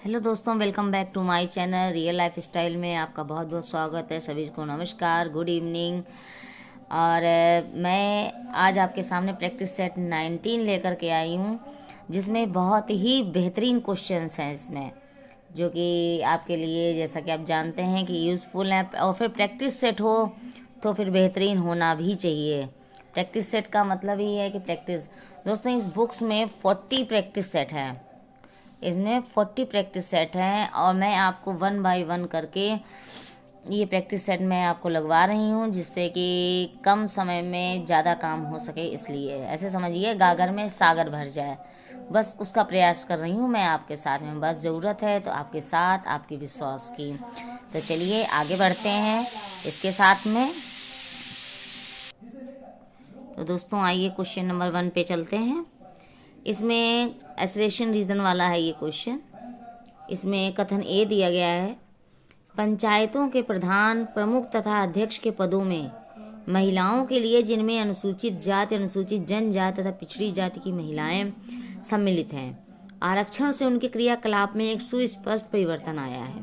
Hello दोस्तों, welcome back to my channel real lifestyle में आपका बहुत बहुत स्वागत है। सभी को नमस्कार, गुड इवनिंग। और मैं आज आपके सामने प्रैक्टिस सेट 19 लेकर के आई हूँ, जिसमें बहुत ही बेहतरीन क्वेश्चंस हैं इसमें, जो कि आपके लिए, जैसा कि आप जानते हैं, कि यूज़फुल हैं। और फिर प्रैक्टिस सेट हो तो फिर बेहतरीन होना भी चाहिए। प्रैक्टिस सेट का मतलब ही है कि प्रैक्टिस। दोस्तों, इस बुक्स में 40 प्रैक्टिस सेट हैं। इसमें 40 प्रैक्टिस सेट हैं और मैं आपको 1 बाय 1 करके ये प्रैक्टिस सेट मैं आपको लगवा रही हूँ, जिससे कि कम समय में ज़्यादा काम हो सके। इसलिए ऐसे समझिए गागर में सागर भर जाए, बस उसका प्रयास कर रही हूँ मैं आपके साथ में। बस ज़रूरत है तो आपके साथ, आपकी विश्वास की। तो चलिए आगे बढ़ते हैं इसके साथ में। तो दोस्तों आइए क्वेश्चन नंबर 1 पे चलते हैं। इसमें एसरेशन रीज़न वाला है ये क्वेश्चन। इसमें कथन ए दिया गया है, पंचायतों के प्रधान, प्रमुख तथा अध्यक्ष के पदों में महिलाओं के लिए, जिनमें अनुसूचित जाति, अनुसूचित जनजाति तथा पिछड़ी जाति की महिलाएं सम्मिलित हैं, आरक्षण से उनके क्रियाकलाप में एक सुस्पष्ट परिवर्तन आया है।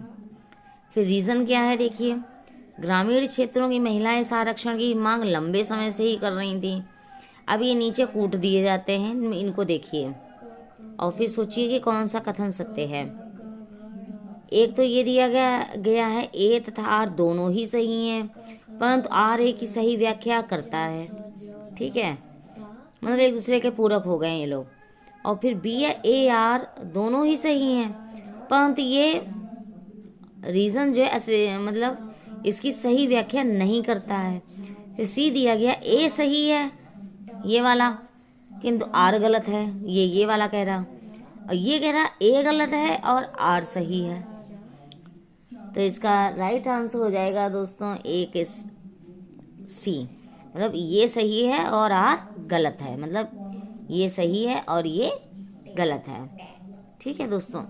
फिर रीज़न क्या है देखिए, ग्रामीण क्षेत्रों की महिलाएं इस आरक्षण की मांग लंबे समय से ही कर रही थी। अब ये नीचे कूट दिए जाते हैं, इनको देखिए और फिर सोचिए कि कौन सा कथन सत्य है। एक तो ये दिया गया है ए तथा आर दोनों ही सही हैं, परंतु आर ए की सही व्याख्या करता है। ठीक है, मतलब एक दूसरे के पूरक हो गए ये लोग। और फिर बी या ए आर दोनों ही सही हैं, परंतु ये रीज़न जो है मतलब इसकी सही व्याख्या नहीं करता है। फिर सी दिया गया ए सही है ये वाला, किंतु आर गलत है, ये वाला कह रहा। और ये कह रहा ए गलत है और आर सही है। तो इसका राइट आंसर हो जाएगा दोस्तों एक सी, मतलब ये सही है और आर गलत है, मतलब ये सही है और ये गलत है। ठीक है दोस्तों,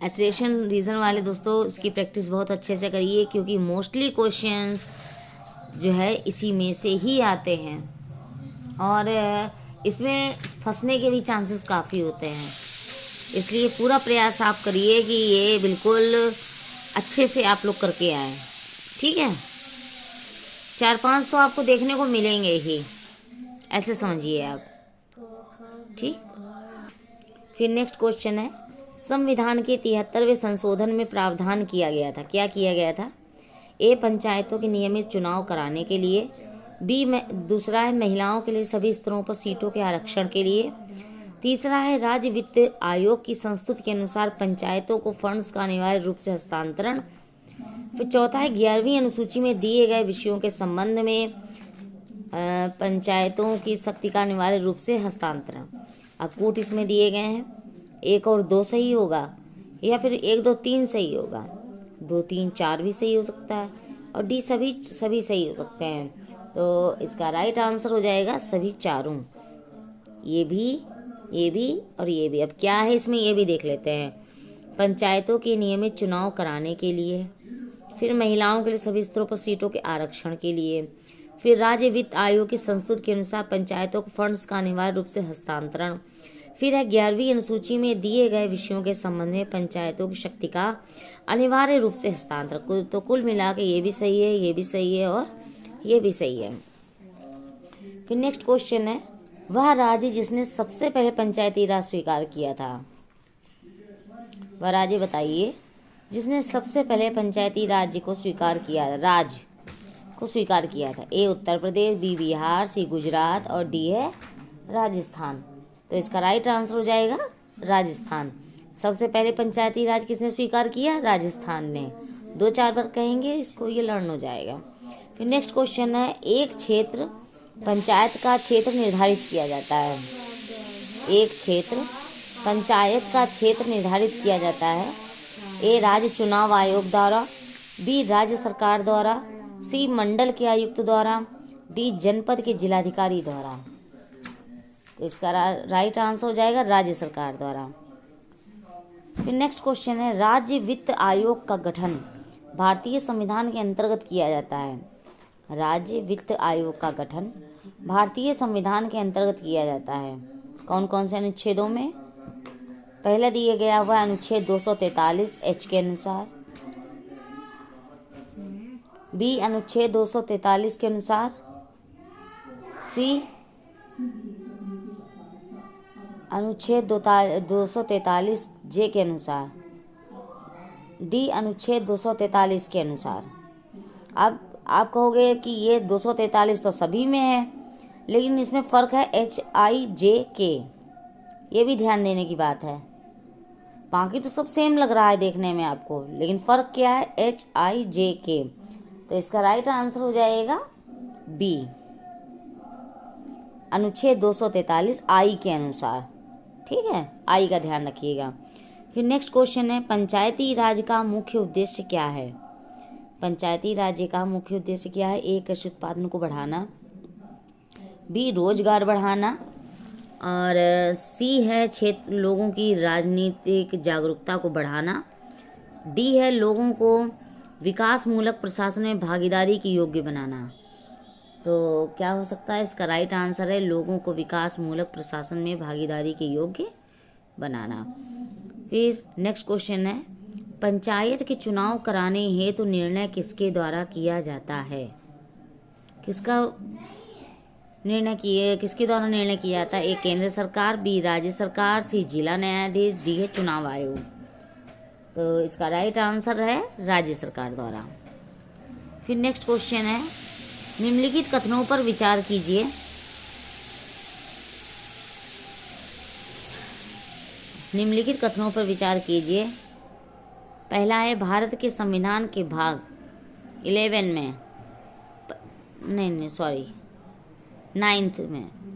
एसरेशन रीज़न वाले दोस्तों इसकी प्रैक्टिस बहुत अच्छे से करिए, क्योंकि मोस्टली क्वेश्चंस जो है इसी में से ही आते हैं और इसमें फंसने के भी चांसेस काफ़ी होते हैं। इसलिए पूरा प्रयास आप करिए कि ये बिल्कुल अच्छे से आप लोग करके आए। ठीक है, 4-5 तो आपको देखने को मिलेंगे ही, ऐसे समझिए आप। ठीक, फिर नेक्स्ट क्वेश्चन है, संविधान के 73वें संशोधन में प्रावधान किया गया था। क्या किया गया था? ए, पंचायतों के नियमित चुनाव कराने के लिए। बी में दूसरा है महिलाओं के लिए सभी स्तरों पर सीटों के आरक्षण के लिए। तीसरा है राज्य वित्त आयोग की संस्तुति के अनुसार पंचायतों को फंड्स का अनिवार्य रूप से हस्तांतरण। फिर चौथा है 11वीं अनुसूची में दिए गए विषयों के संबंध में पंचायतों की शक्ति का अनिवार्य रूप से हस्तांतरण। अब कूट इसमें दिए गए हैं, 1 और 2 सही होगा, या फिर 1, 2, 3 सही होगा, 2, 3, 4 भी सही हो सकता है, और डी सभी सही हो सकते हैं। तो इसका राइट आंसर हो जाएगा सभी चारों, ये भी और ये भी। अब क्या है इसमें ये भी देख लेते हैं। पंचायतों के नियमित चुनाव कराने के लिए, फिर महिलाओं के लिए सभी स्तरों पर सीटों के आरक्षण के लिए, फिर राज्य वित्त आयोग की संस्तुति के अनुसार पंचायतों को फंड्स का अनिवार्य रूप से हस्तांतरण, फिर है 11वीं अनुसूची में दिए गए विषयों के संबंध में पंचायतों की शक्ति का अनिवार्य रूप से हस्तांतरण। तो कुल मिला के ये भी सही है, ये भी सही है और ये भी सही है। फिर नेक्स्ट क्वेश्चन है, वह राज्य जिसने सबसे पहले पंचायती राज स्वीकार किया था। वह राज्य बताइए जिसने सबसे पहले पंचायती राज्य को स्वीकार किया था। ए, उत्तर प्रदेश, बी, बिहार, सी, गुजरात और डी है राजस्थान। तो इसका राइट आंसर हो जाएगा राजस्थान। सबसे पहले पंचायती राज किसने स्वीकार किया? राजस्थान ने। 2-4 बार कहेंगे इसको, ये लर्न हो जाएगा। फिर नेक्स्ट क्वेश्चन है, एक क्षेत्र पंचायत का क्षेत्र निर्धारित किया जाता है। एक क्षेत्र पंचायत का क्षेत्र निर्धारित किया जाता है। ए, राज्य चुनाव आयोग द्वारा, बी, राज्य सरकार द्वारा, सी, मंडल के आयुक्त द्वारा, डी, जनपद के जिलाधिकारी द्वारा। तो इसका राइट आंसर हो जाएगा राज्य सरकार द्वारा। फिर नेक्स्ट क्वेश्चन है, राज्य वित्त आयोग का गठन भारतीय संविधान के अंतर्गत किया जाता है। राज्य वित्त आयोग का गठन भारतीय संविधान के अंतर्गत किया जाता है। कौन कौन से अनुच्छेदों में? पहला दिया गया हुआ अनुच्छेद 243 एच के अनुसार, बी अनुच्छेद 243 के अनुसार, सी अनुच्छेद 243 जे के अनुसार, डी अनुच्छेद 243 के अनुसार। अब आप कहोगे कि ये 243 तो सभी में है, लेकिन इसमें फ़र्क है HIJK, ये भी ध्यान देने की बात है। बाकी तो सब सेम लग रहा है देखने में आपको, लेकिन फ़र्क क्या है, HIJK। तो इसका राइट आंसर हो जाएगा बी, अनुच्छेद 243 आई के अनुसार। ठीक है, आई का ध्यान रखिएगा। फिर नेक्स्ट क्वेश्चन है, पंचायती राज का मुख्य उद्देश्य क्या है? पंचायती राज का मुख्य उद्देश्य क्या है? ए, कृषि उत्पादन को बढ़ाना, बी, रोजगार बढ़ाना, और सी है क्षेत्र लोगों की राजनीतिक जागरूकता को बढ़ाना, डी है लोगों को विकास मूलक प्रशासन में भागीदारी की योग्य बनाना। तो क्या हो सकता है? इसका राइट आंसर है लोगों को विकास मूलक प्रशासन में भागीदारी के योग्य बनाना। फिर नेक्स्ट क्वेश्चन है, पंचायत के चुनाव कराने हेतु निर्णय किसके द्वारा किया जाता है? किसके द्वारा निर्णय किया जाता है? ए, केंद्र सरकार, बी, राज्य सरकार, सी, जिला न्यायाधीश, डी है चुनाव आयोग। तो इसका राइट आंसर है राज्य सरकार द्वारा। फिर नेक्स्ट क्वेश्चन है, निम्नलिखित कथनों पर विचार कीजिए। निम्नलिखित कथनों पर विचार कीजिए। पहला है, भारत के संविधान के भाग 11 में,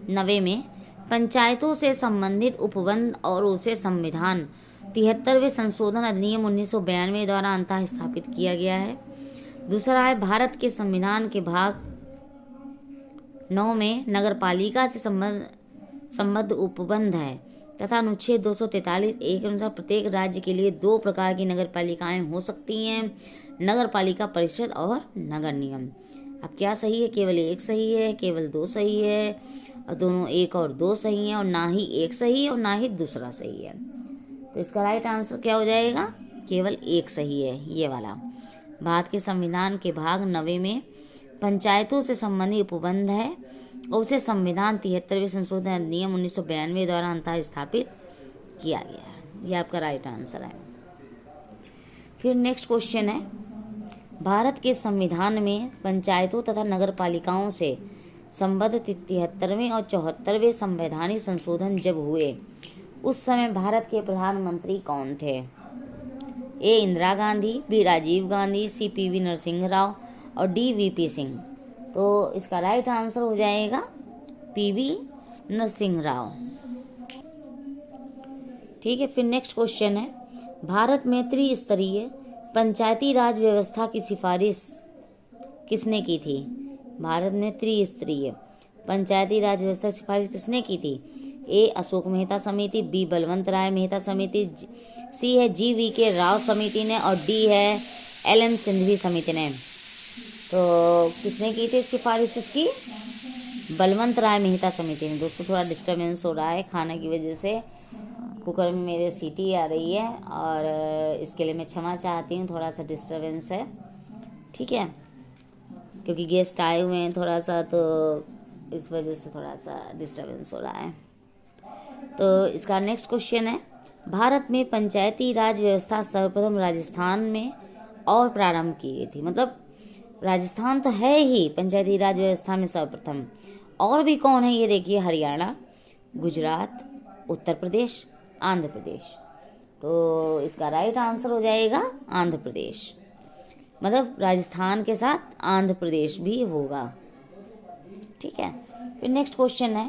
नवे में पंचायतों से संबंधित उपबंध और उसे संविधान 73वें संशोधन अधिनियम 1992 द्वारा अंततः स्थापित किया गया है। दूसरा है, भारत के संविधान के भाग 9 में नगरपालिका से संबद्ध उपबंध है तथा अनुच्छेद 243 ए के अनुसार प्रत्येक राज्य के लिए 2 प्रकार की नगरपालिकाएं हो सकती हैं, नगरपालिका परिषद और नगर निगम। अब क्या सही है? केवल एक सही है, केवल 2 सही है, और दोनों 1 और 2 सही हैं, और ना ही एक सही है और ना ही दूसरा सही है। तो इसका राइट आंसर क्या हो जाएगा? केवल एक सही है, ये वाला। भारत के संविधान के भाग 9 में पंचायतों से संबंधित उपबंध है और उसे संविधान 73वें संशोधन अधिनियम 1992 द्वारा अंततः स्थापित किया गया है। ये आपका राइट आंसर है। फिर नेक्स्ट क्वेश्चन है, भारत के संविधान में पंचायतों तथा नगरपालिकाओं से संबद्ध 73वें और 74वें संवैधानिक संशोधन जब हुए, उस समय भारत के प्रधानमंत्री कौन थे? ए, इंदिरा गांधी, बी, राजीव गांधी, सी, PV नरसिंह राव, और डी, VP सिंह। तो इसका राइट आंसर हो जाएगा PV नरसिंह राव। ठीक है। फिर नेक्स्ट क्वेश्चन है, भारत में त्रिस्तरीय पंचायती राज व्यवस्था की सिफारिश किसने की थी? भारत में त्रिस्तरीय पंचायती राज व्यवस्था की सिफारिश किसने की थी? ए, अशोक मेहता समिति, बी, बलवंत राय मेहता समिति, सी है GVK राव समिति ने, और डी है LN सिंघवी समिति ने। तो किसने की थी सिफारिश इसकी? बलवंत राय मेहता समिति ने। दोस्तों थोड़ा डिस्टर्बेंस हो रहा है खाने की वजह से, कुकर में मेरे सीटी आ रही है और इसके लिए मैं क्षमा चाहती हूँ, थोड़ा सा डिस्टर्बेंस है। ठीक है, क्योंकि गेस्ट आए हुए हैं थोड़ा सा, तो इस वजह से थोड़ा सा डिस्टर्बेंस हो रहा है। तो इसका नेक्स्ट क्वेश्चन है, भारत में पंचायती राज व्यवस्था सर्वप्रथम राजस्थान में और प्रारंभ की गई थी। मतलब राजस्थान तो है ही पंचायती राज व्यवस्था में सर्वप्रथम, और भी कौन है ये देखिए, हरियाणा, गुजरात, उत्तर प्रदेश, आंध्र प्रदेश। तो इसका राइट आंसर हो जाएगा आंध्र प्रदेश। मतलब राजस्थान के साथ आंध्र प्रदेश भी होगा। ठीक है। फिर नेक्स्ट क्वेश्चन है,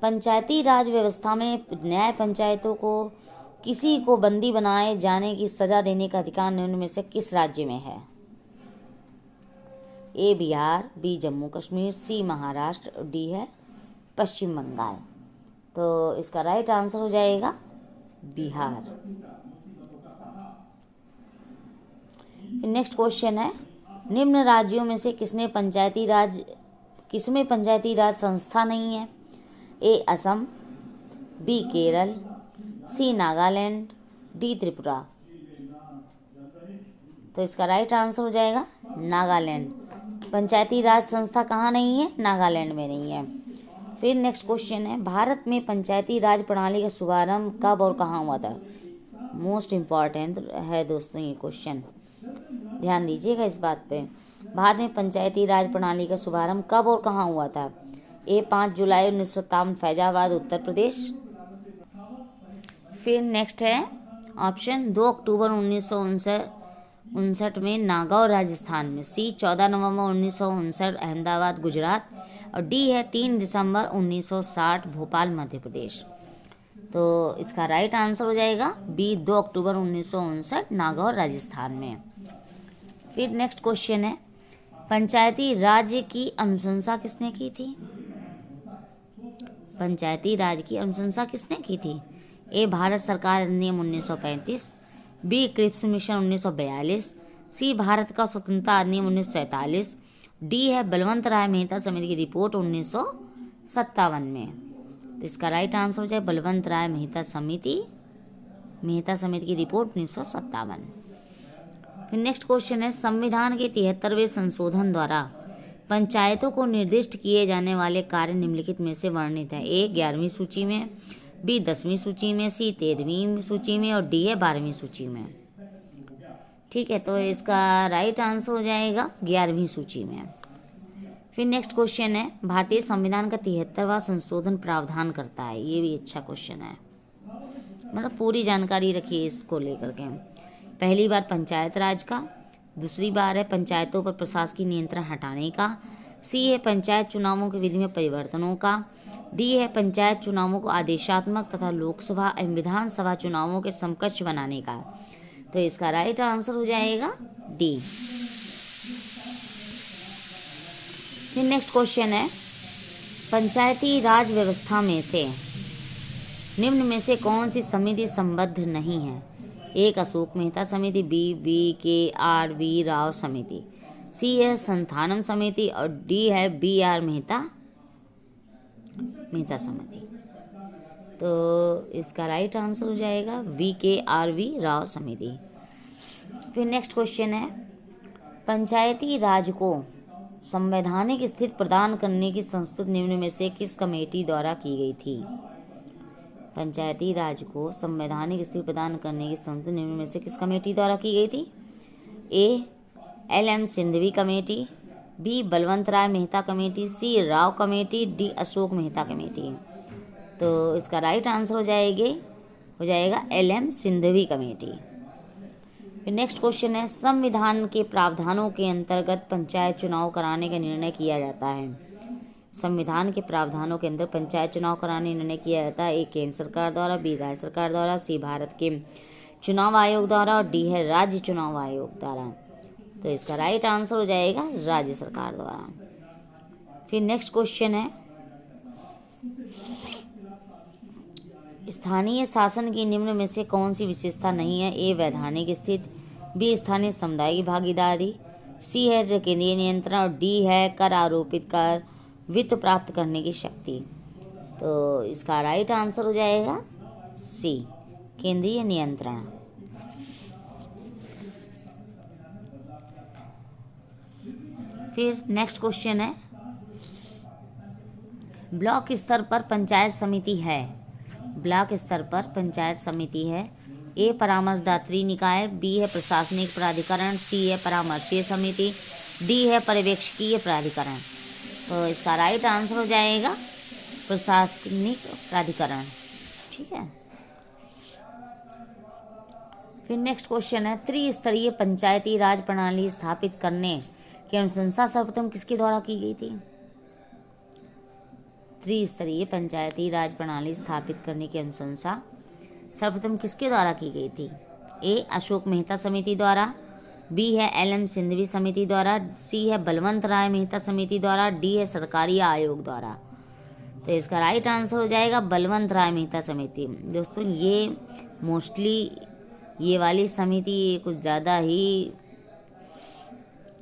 पंचायती राज व्यवस्था में न्याय पंचायतों को किसी को बंदी बनाए जाने की सजा देने का अधिकार निम्न में से किस राज्य में है? ए, बिहार, बी, जम्मू कश्मीर, सी, महाराष्ट्र, और डी है पश्चिम बंगाल। तो इसका राइट आंसर हो जाएगा बिहार। नेक्स्ट क्वेश्चन है, निम्न राज्यों में से किसमें पंचायती राज संस्था नहीं है? ए, असम, बी, केरल, सी नागालैंड, डी त्रिपुरा। तो इसका राइट आंसर हो जाएगा नागालैंड। पंचायती राज संस्था कहाँ नहीं है? नागालैंड में नहीं है। फिर नेक्स्ट क्वेश्चन है, भारत में पंचायती राज प्रणाली का शुभारंभ कब और कहाँ हुआ था? मोस्ट इम्पॉर्टेंट है दोस्तों ये क्वेश्चन, ध्यान दीजिएगा इस बात पे। भारत में पंचायती राज प्रणाली का शुभारंभ कब और कहाँ हुआ था? ए 5 जुलाई 1957 फैजाबाद उत्तर प्रदेश। फिर नेक्स्ट है ऑप्शन 2 अक्टूबर 1959 में नागौर राजस्थान में, सी 14 नवंबर 1959 अहमदाबाद गुजरात, और डी है 3 दिसंबर 1960 भोपाल मध्य प्रदेश। तो इसका राइट आंसर हो जाएगा बी 2 अक्टूबर 1959 नागौर राजस्थान में। फिर नेक्स्ट क्वेश्चन है, पंचायती राज की अनुशंसा किसने की थी? पंचायती राज की अनुशंसा किसने की थी? ए भारत सरकार अधिनियम 1935, बी क्रिप्स मिशन 1942, सी भारत का स्वतंत्रता अधिनियम 1947, डी है बलवंत राय मेहता समिति की रिपोर्ट 1957 में। तो इसका राइट आंसर हो जाए बलवंत राय मेहता समिति की रिपोर्ट 1957। फिर नेक्स्ट क्वेश्चन है, संविधान के 73वें संशोधन द्वारा पंचायतों को निर्दिष्ट किए जाने वाले कार्य निम्नलिखित में से वर्णित है? ए 11वीं सूची में, बी 10वीं सूची में, सी 13वीं सूची में, और डी है 12वीं सूची में। ठीक है, तो इसका राइट आंसर हो जाएगा 11वीं सूची में। फिर नेक्स्ट क्वेश्चन है, भारतीय संविधान का 73वां संशोधन प्रावधान करता है? ये भी अच्छा क्वेश्चन है, मतलब पूरी जानकारी रखिए इसको लेकर के। पहली बार पंचायत राज का, दूसरी बार है पंचायतों पर प्रशासकीय नियंत्रण हटाने का, सी है पंचायत चुनावों की विधि में परिवर्तनों का, डी है पंचायत चुनावों को आदेशात्मक तथा लोकसभा एवं विधानसभा चुनावों के समकक्ष बनाने का। तो इसका राइट आंसर हो जाएगा डी। फिर नेक्स्ट क्वेश्चन है, पंचायती राज व्यवस्था में से निम्न में से कौन सी समिति संबद्ध नहीं है? एक अशोक मेहता समिति, बी के आर वी राव समिति, सी है संथानम समिति, और डी है बी आर मेहता समिति। तो इसका राइट आंसर हो जाएगा वी के आर वी राव समिति। फिर नेक्स्ट क्वेश्चन है, पंचायती राज को संवैधानिक स्थिति प्रदान करने की संस्तुति निम्न में से किस कमेटी द्वारा की गई थी? पंचायती राज को संवैधानिक स्थिति प्रदान करने की संस्तुति निम्न में से किस कमेटी द्वारा की गई थी? A LM Singhvi committee, B Balwant Rai Mehta committee, C Rao committee, D Ashok Mehta committee. तो इसका राइट आंसर हो जाएगा LM सिंघवी कमेटी। फिर नेक्स्ट क्वेश्चन है, संविधान के प्रावधानों के अंतर्गत पंचायत चुनाव कराने का निर्णय किया जाता है? संविधान के प्रावधानों के अंदर पंचायत चुनाव कराने का निर्णय किया जाता है? ए केंद्र सरकार द्वारा, बी राज्य सरकार द्वारा, सी भारत के चुनाव आयोग द्वारा, और डी है राज्य चुनाव आयोग द्वारा। तो इसका राइट आंसर हो जाएगा राज्य सरकार द्वारा। फिर नेक्स्ट क्वेश्चन है, स्थानीय शासन की निम्न में से कौन सी विशेषता नहीं है? ए वैधानिक स्थिति, बी स्थानीय समुदाय की भागीदारी, सी है केंद्रीय नियंत्रण, और डी है कर आरोपित कर वित्त प्राप्त करने की शक्ति। तो इसका राइट आंसर हो जाएगा सी केंद्रीय नियंत्रण। फिर नेक्स्ट क्वेश्चन है, ब्लॉक स्तर पर पंचायत समिति है? ब्लॉक स्तर पर पंचायत समिति है? ए परामर्शदात्री निकाय, बी है प्रशासनिक प्राधिकरण, सी है परामर्शीय समिति, डी है पर्यवेक्षकीय प्राधिकरण। तो इसका राइट आंसर हो जाएगा प्रशासनिक प्राधिकरण। ठीक है। फिर नेक्स्ट क्वेश्चन है, त्रिस्तरीय पंचायती राज प्रणाली स्थापित करने की अनुशंसा सर्वप्रथम किसके द्वारा की गई थी? त्रिस्तरीय पंचायती राज प्रणाली स्थापित करने की अनुशंसा सर्वप्रथम किसके द्वारा की गई थी? ए अशोक मेहता समिति द्वारा, बी है LM सिंघवी समिति द्वारा, सी है बलवंत राय मेहता समिति द्वारा, डी है सरकारी आयोग द्वारा। तो इसका राइट आंसर हो जाएगा बलवंत राय मेहता समिति। दोस्तों ये मोस्टली ये वाली समिति कुछ ज़्यादा ही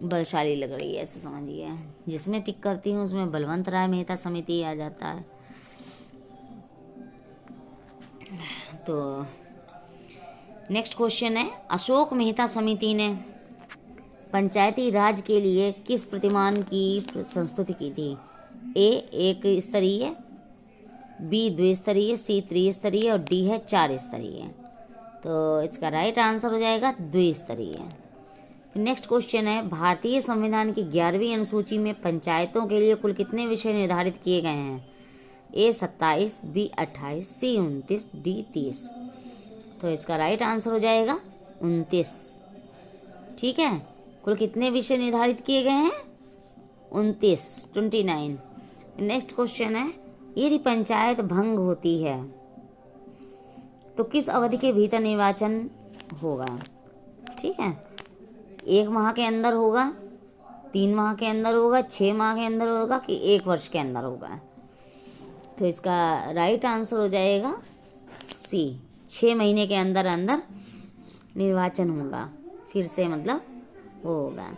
बलशाली लग रही है, ऐसे समझिए। जिसमें टिक करती हूँ उसमें बलवंत राय मेहता समिति आ जाता है। तो नेक्स्ट क्वेश्चन है, अशोक मेहता समिति ने पंचायती राज के लिए किस प्रतिमान की संस्तुति की थी? ए एक स्तरीय, बी द्विस्तरीय, सी त्रिस्तरीय और डी है 4 स्तरीय। तो इसका राइट आंसर हो जाएगा द्विस्तरीय। नेक्स्ट क्वेश्चन है, भारतीय संविधान की 11वीं अनुसूची में पंचायतों के लिए कुल कितने विषय निर्धारित किए गए हैं? ए 27, बी 28, सी 29, डी 30। तो इसका राइट आंसर हो जाएगा 29। ठीक है, कुल कितने विषय निर्धारित किए गए हैं? 29। नेक्स्ट क्वेश्चन है, यदि पंचायत भंग होती है तो किस अवधि के भीतर निर्वाचन होगा? ठीक है, 1 माह के अंदर होगा, 3 माह के अंदर होगा, 6 माह के अंदर होगा कि 1 वर्ष के अंदर होगा? तो इसका राइट आंसर हो जाएगा सी, 6 महीने के अंदर अंदर निर्वाचन होगा, फिर से मतलब वो होगा।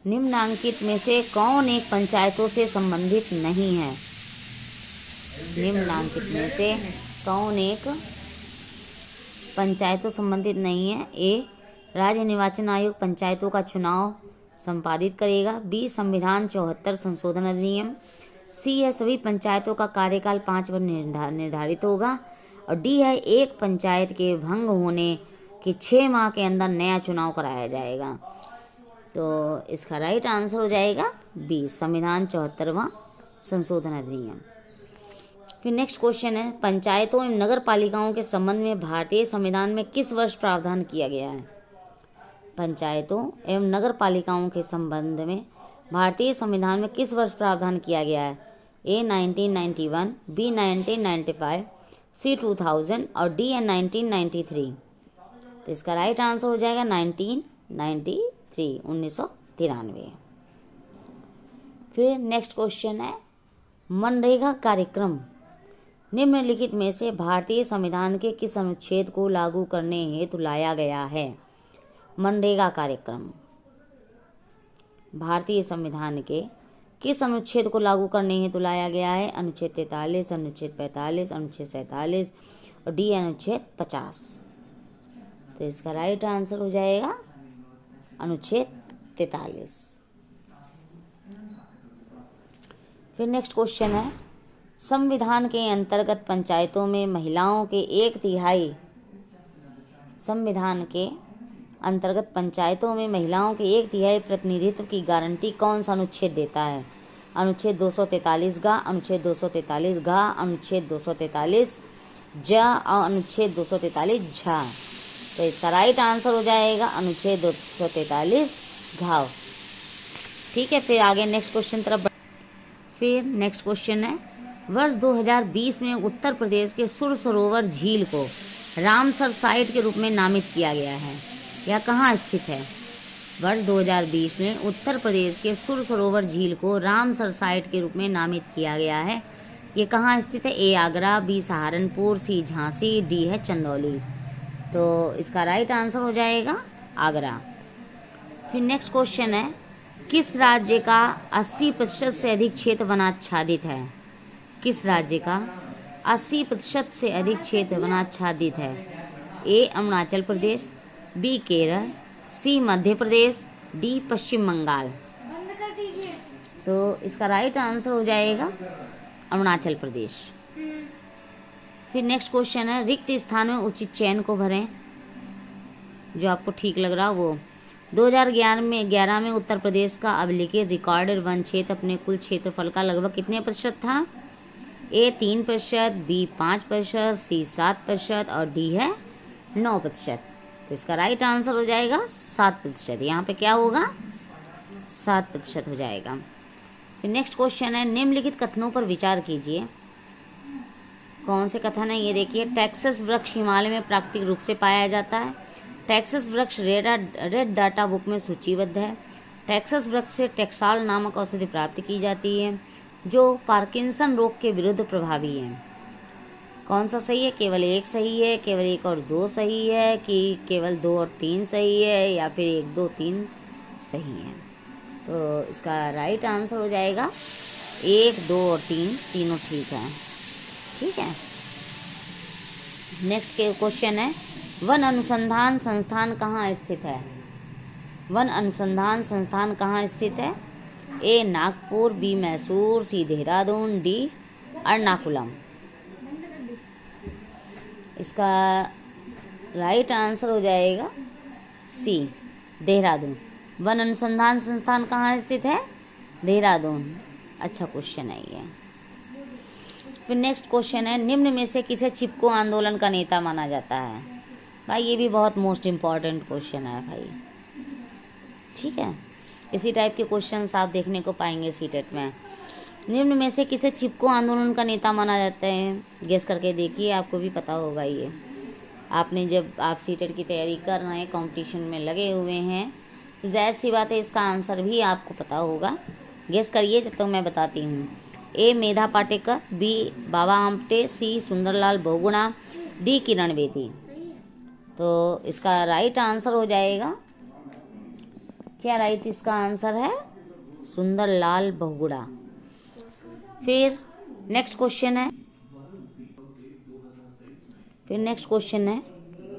निम्नांकित में से कौन एक पंचायतों से संबंधित नहीं है? निम्नांकित में से कौन एक पंचायतों संबंधित नहीं है? ए राज्य निर्वाचन आयोग पंचायतों का चुनाव संपादित करेगा, बी संविधान 74 संशोधन अधिनियम, सी है सभी पंचायतों का कार्यकाल 5 वर्ष निर्धारित होगा और डी है एक पंचायत के भंग होने के 6 माह के अंदर नया चुनाव कराया जाएगा। तो इसका राइट आंसर हो जाएगा बी संविधान 74वां संशोधन अधिनियम। फिर नेक्स्ट क्वेश्चन है, पंचायतों एवं नगर पालिकाओं के संबंध में भारतीय संविधान में किस वर्ष प्रावधान किया गया है? पंचायतों एवं नगर पालिकाओं के संबंध में भारतीय संविधान में किस वर्ष प्रावधान किया गया है? ए 1991, बी 1995, सी 2000 और डी है 1993। तो इसका राइट आंसर हो जाएगा 1993। फिर नेक्स्ट क्वेश्चन है, मनरेगा कार्यक्रम निम्नलिखित में से भारतीय संविधान के किस अनुच्छेद को लागू करने हेतु लाया गया है? मनरेगा कार्यक्रम भारतीय संविधान के किस अनुच्छेद को लागू करने हेतु लाया गया है? अनुच्छेद 43, अनुच्छेद 45, अनुच्छेद 47 और डी अनुच्छेद 50। तो इसका राइट आंसर हो जाएगा अनुच्छेद 43। फिर नेक्स्ट क्वेश्चन है, संविधान के अंतर्गत पंचायतों में महिलाओं के 1/3 संविधान के अंतर्गत पंचायतों में महिलाओं के 1/3 प्रतिनिधित्व की गारंटी कौन सा अनुच्छेद देता है? अनुच्छेद 243 गा, अनुच्छेद 243 घा, अनुच्छेद 243 जा और अनुच्छेद 243 झा। तो इसका राइट आंसर हो जाएगा अनुच्छेद 243 घाव। ठीक है, फिर आगे नेक्स्ट क्वेश्चन तरफ। फिर नेक्स्ट क्वेश्चन है, वर्ष 2020 में उत्तर प्रदेश के सुर सरोवर झील को रामसर साइट के रूप में नामित किया गया है। यह कहाँ स्थित है? वर्ष 2020 में उत्तर प्रदेश के सुर सरोवर झील को रामसर साइट के रूप में नामित किया गया है। ये कहाँ स्थित है? ए आगरा, बी सहारनपुर, सी झांसी, डी है चंदौली। तो इसका राइट आंसर हो जाएगा आगरा। फिर नेक्स्ट क्वेश्चन है, किस राज्य का 80% से अधिक क्षेत्र वनाच्छादित है? किस राज्य का 80% से अधिक क्षेत्र वनाच्छादित है? ए अरुणाचल प्रदेश, बी केरल, सी मध्य प्रदेश, डी पश्चिम बंगाल। तो इसका राइट आंसर हो जाएगा अरुणाचल प्रदेश। फिर नेक्स्ट क्वेश्चन है, रिक्त स्थान में उचित चयन को भरें। जो आपको ठीक लग रहा वो 2011 में उत्तर प्रदेश का अभिलेखित रिकॉर्डेड वन क्षेत्र अपने कुल क्षेत्रफल का लगभग कितने प्रतिशत था? ए 3%, बी 5%, सी 7% और डी है 9%। तो इसका राइट आंसर हो जाएगा 7%। यहाँ पे क्या होगा? 7% हो जाएगा। फिर नेक्स्ट क्वेश्चन है, निम्नलिखित कथनों पर विचार कीजिए। कौन से कथन है ये देखिए। टेक्सास वृक्ष हिमालय में प्राकृतिक रूप से पाया जाता है। टेक्सास वृक्ष रेड डाटा बुक में सूचीबद्ध है। टेक्सास वृक्ष से टेक्साल नामक औषधि प्राप्त की जाती है जो पार्किंसन रोग के विरुद्ध प्रभावी है। कौन सा सही है? केवल 1 सही है, केवल 1 और 2 सही है, कि केवल 2 और 3 सही है, या फिर 1, 2, 3 सही है? तो इसका राइट आंसर हो जाएगा 1, 2 और 3 तीनों ठीक है। ठीक है। नेक्स्ट के क्वेश्चन है, वन अनुसंधान संस्थान कहाँ स्थित है? वन अनुसंधान संस्थान कहाँ स्थित है? ए नागपुर, बी मैसूर, सी देहरादून, डी एर्नाकुलम। इसका राइट आंसर हो जाएगा सी देहरादून। वन अनुसंधान संस्थान कहाँ स्थित है? देहरादून। अच्छा क्वेश्चन है ये। फिर नेक्स्ट क्वेश्चन है, निम्न में से किसे चिपको आंदोलन का नेता माना जाता है? भाई ये भी बहुत मोस्ट इम्पॉर्टेंट क्वेश्चन है भाई, ठीक है। इसी टाइप के क्वेश्चंस आप देखने को पाएंगे सीटेट में। निम्न में से किसे चिपको आंदोलन का नेता माना जाता है? गेस करके देखिए, आपको भी पता होगा ये। आपने जब आप सीटेट की तैयारी कर रहे हैं, कंपटीशन में लगे हुए हैं, तो जाहिर सी बात है इसका आंसर भी आपको पता होगा। गेस करिए जब तक मैं बताती हूँ। ए मेधा पाटेकर, बी बाबा आमटे, सी सुंदरलाल बहुगुणा, डी किरण बेदी। तो इसका राइट आंसर हो जाएगा क्या? राइट इसका आंसर है सुंदरलाल बहुगुणा। फिर नेक्स्ट क्वेश्चन है,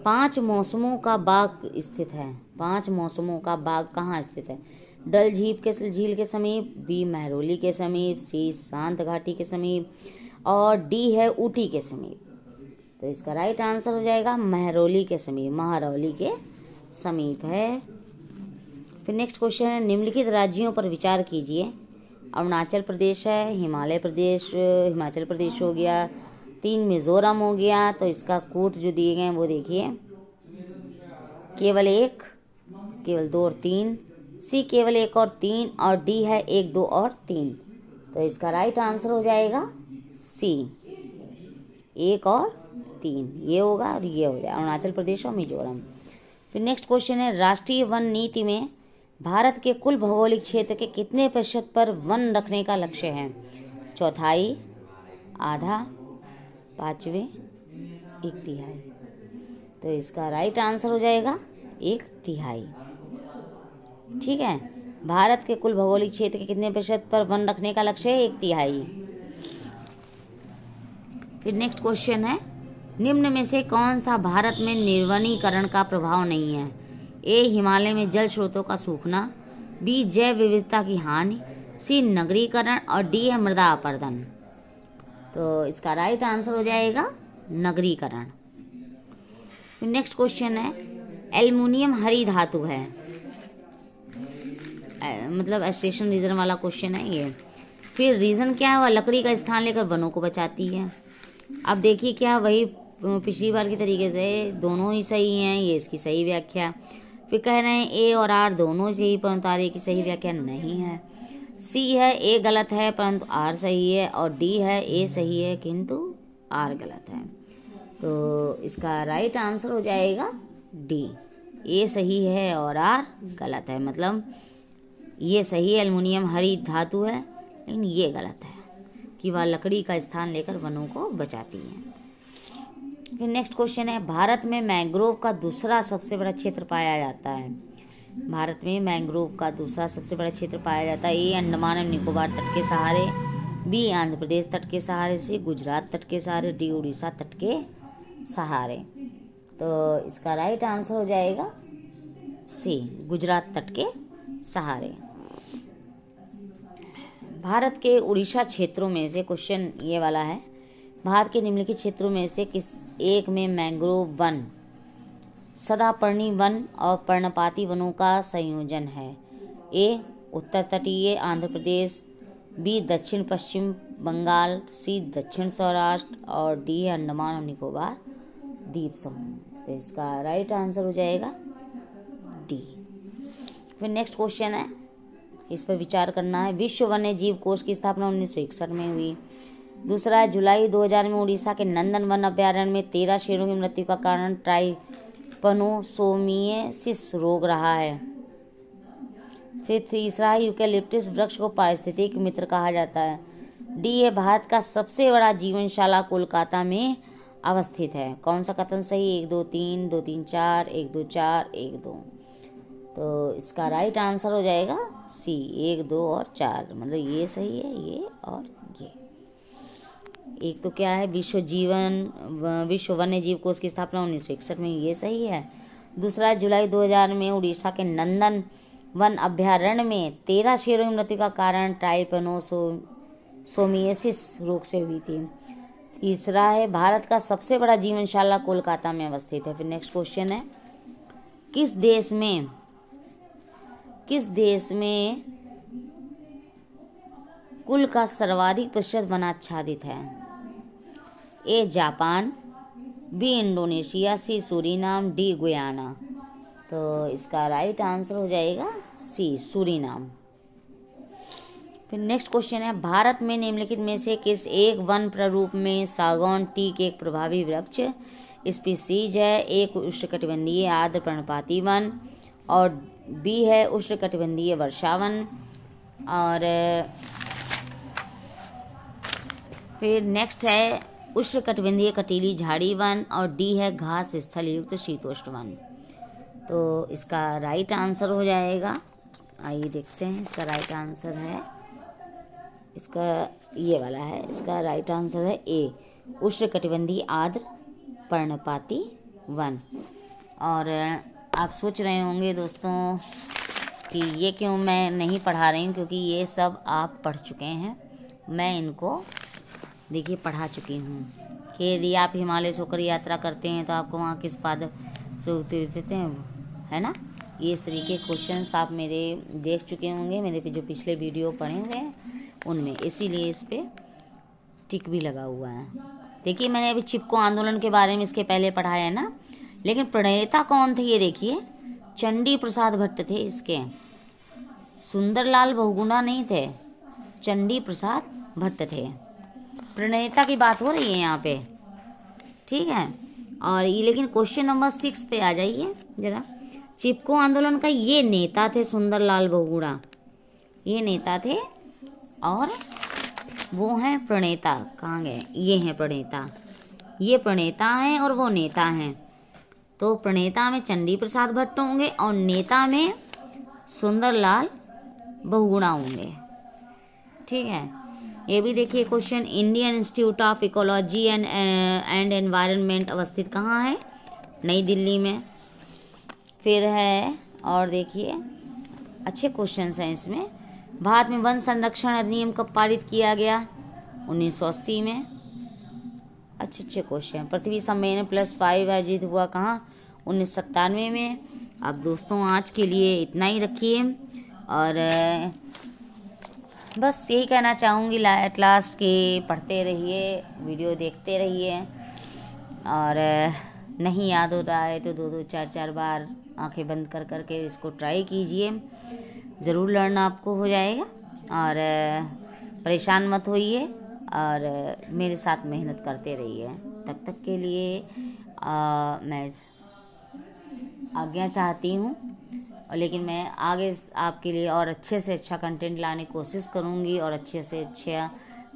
5 मौसमों का बाग स्थित है। 5 मौसमों का बाग कहाँ स्थित है? डल झील के समीप, बी महरौली के समीप, सी शांत घाटी के समीप, और डी है ऊटी के समीप। तो इसका राइट आंसर हो जाएगा महरौली के समीप, महारौली के समीप है। फिर नेक्स्ट क्वेश्चन है, निम्नलिखित राज्यों पर विचार कीजिए। अरुणाचल प्रदेश है, हिमाचल प्रदेश हो गया, 3 मिजोरम हो गया। तो इसका कोड जो दिए गए हैं वो देखिए, केवल 1, केवल 2 और 3, सी केवल 1 और 3, और डी है 1, 2 और 3। तो इसका राइट आंसर हो जाएगा सी 1 और 3, ये होगा और ये हो जाएगा अरुणाचल प्रदेश और मिजोरम। फिर नेक्स्ट क्वेश्चन है, राष्ट्रीय वन नीति में भारत के कुल भौगोलिक क्षेत्र के कितने प्रतिशत पर वन रखने का लक्ष्य है? 1/4, आधा, 5वें, 1/3। तो इसका राइट आंसर हो जाएगा 1/3, ठीक है। भारत के कुल भौगोलिक क्षेत्र के कितने प्रतिशत पर वन रखने का लक्ष्य है? 1/3। फिर नेक्स्ट क्वेश्चन है, निम्न में से कौन सा भारत में निर्वनीकरण का प्रभाव नहीं है? ए हिमालय में जल स्रोतों का सूखना, बी जैव विविधता की हानि, सी नगरीकरण, और डी है मृदा अपरदन। तो इसका राइट आंसर हो जाएगा नगरीकरण। फिर नेक्स्ट क्वेश्चन है, एल्युमिनियम हरी धातु है, मतलब एस्टेशन रीजन वाला क्वेश्चन है ये। फिर रीजन क्या है? वह लकड़ी का स्थान लेकर वनों को बचाती है। अब देखिए क्या, वही पिछली बार की तरीके से दोनों ही सही हैं, ये इसकी सही व्याख्या। फिर कह रहे हैं ए और आर दोनों सही, परंतु आर ए की सही व्याख्या नहीं है। सी है ए गलत है परंतु आर सही है, और डी है ए सही है किंतु आर गलत है। तो इसका राइट आंसर हो जाएगा डी, ए सही है और आर गलत है। मतलब ये सही है, एल्युमिनियम हरी धातु है, लेकिन ये गलत है कि वह लकड़ी का स्थान लेकर वनों को बचाती है। फिर नेक्स्ट क्वेश्चन है, भारत में मैंग्रोव का दूसरा सबसे बड़ा क्षेत्र पाया जाता है। भारत में मैंग्रोव का दूसरा सबसे बड़ा क्षेत्र पाया जाता है। ए अंडमान एवं निकोबार तट के सहारे, बी आंध्र प्रदेश तट के सहारे, सी गुजरात तट के सहारे, डी उड़ीसा तट के सहारे। तो इसका राइट आंसर हो जाएगा सी गुजरात तट के सहारे। भारत के उड़ीसा क्षेत्रों में से क्वेश्चन ये वाला है, भारत के निम्नलिखित क्षेत्रों में से किस एक में मैंग्रोव वन, सदापर्णी वन और पर्णपाती वनों का संयोजन है? ए उत्तर तटीय आंध्र प्रदेश, बी दक्षिण पश्चिम बंगाल, सी दक्षिण सौराष्ट्र, और डी अंडमान और निकोबार द्वीप समूह। तो इसका राइट आंसर हो जाएगा डी। फिर नेक्स्ट क्वेश्चन है, इस पर विचार करना है। विश्व वन्य जीव कोष की स्थापना 1961 में हुई। दूसरा है, जुलाई 2000 में उड़ीसा के नंदन वन अभ्यारण्य में 13 शेरों की मृत्यु का कारण ट्राइपनोसोमियासिस रोग रहा है। फिर तीसरा है, यूकेलिप्टस वृक्ष को पारिस्थितिक मित्र कहा जाता है। डी है, भारत का सबसे बड़ा जीवनशाला कोलकाता में अवस्थित है। कौन सा कथन सही? 1 2 3, 2 3 4, 1 2 4, 1 2। तो इसका राइट आंसर हो जाएगा सी 1 2 और 4, मतलब ये सही है, ये और ये। एक तो क्या है, विश्व वन्य जीव कोष की स्थापना 1961 में, ये सही है। दूसरा, जुलाई 2000 में उड़ीसा के नंदन वन अभ्यारण्य में 13 शेरों की मृत्यु का कारण ट्राइपैनोसोमियासिस रोग से हुई थी। तीसरा है, भारत का सबसे बड़ा जीवनशाला कोलकाता में अवस्थित है। फिर नेक्स्ट क्वेश्चन है, किस देश में कुल का सर्वाधिक प्रतिशत वन आच्छादित है? A Japan, B Indonesia, C Suriname, D Guyana. तो इसका राइट आंसर हो जाएगा सी सूरीनाम। फिर नेक्स्ट क्वेश्चन है, भारत में निम्नलिखित में से किस एक वन प्ररूप में सागौन टीक एक प्रभावी वृक्ष स्पीसीज है? एक उष्णकटिबंधीय आर्द्र पर्णपाती वन, और बी है उष्णकटिबंधीय वर्षावन, और फिर नेक्स्ट है उष्णकटिबंधीय कटीली झाड़ी वन, और डी है घास स्थल युक्त शीतोष्ण वन। तो इसका राइट आंसर हो जाएगा, आइए देखते हैं, इसका राइट आंसर है, इसका ये वाला है, इसका राइट आंसर है ए उष्णकटिबंधीय आर्द्र पर्णपाती वन। और आप सोच रहे होंगे दोस्तों कि ये क्यों मैं नहीं पढ़ा रही हूँ, क्योंकि ये सब आप पढ़ चुके हैं, मैं इनको देखिए पढ़ा चुकी हूँ कि यदि आप हिमालय से होकर यात्रा करते हैं तो आपको वहाँ किस पाद से उतरते हैं, है ना। ये इस तरीके के क्वेश्चंस आप मेरे देख चुके होंगे, मेरे जो पिछले वीडियो पढ़े हुए हैं उनमें, इसीलिए इस पर टिक भी लगा हुआ है। देखिए मैंने अभी चिपको आंदोलन के बारे में इसके पहले पढ़ाया है ना, लेकिन प्रणेता कौन थे ये देखिए, चंडी प्रसाद भट्ट थे इसके, सुंदरलाल बहुगुणा नहीं थे, चंडी प्रसाद भट्ट थे। प्रणेता की बात हो रही है यहाँ पे, ठीक है। और ये लेकिन क्वेश्चन नंबर 6 पे आ जाइए जरा। चिपको आंदोलन का ये नेता थे सुंदरलाल बहुगुणा, ये नेता थे, और वो हैं प्रणेता, कहाँ गए, ये हैं प्रणेता, ये प्रणेता हैं और वो नेता हैं। तो प्रणेता में चंडी प्रसाद भट्ट होंगे और नेता में सुंदरलाल बहुगुणा होंगे, ठीक है। ये भी देखिए question, Indian institute of ecology and environment अवस्थित कहाँ है? नई दिल्ली में। फिर है, और देखिए अच्छे क्वेश्चंस हैं इसमें, भारत में वन संरक्षण अधिनियम कब पारित किया गया? 1980 में। अच्छे क्वेश्चन। पृथ्वी सम्मेलन +5 आयोजित हुआ कहाँ? 1997 में। अब दोस्तों आज के लिए इतना ही रखिए, और बस यही कहना चाहूँगी एट लास्ट कि पढ़ते रहिए, वीडियो देखते रहिए, और नहीं याद हो रहा है तो 2-2 4-4 बार आंखें बंद कर करके इसको ट्राई कीजिए, ज़रूर लर्न आपको हो जाएगा। और परेशान मत होइए, और मेरे साथ मेहनत करते रहिए। तब तक के लिए मैं आज्ञा चाहती हूँ, और लेकिन मैं आगे आपके लिए और अच्छे से अच्छा कंटेंट लाने की कोशिश करूँगी, और अच्छे से अच्छा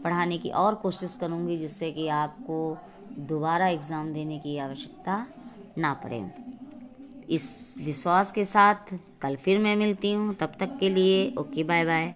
पढ़ाने की और कोशिश करूँगी, जिससे कि आपको दोबारा एग्ज़ाम देने की आवश्यकता ना पड़े। इस विश्वास के साथ कल फिर मैं मिलती हूँ, तब तक के लिए ओके, बाय बाय।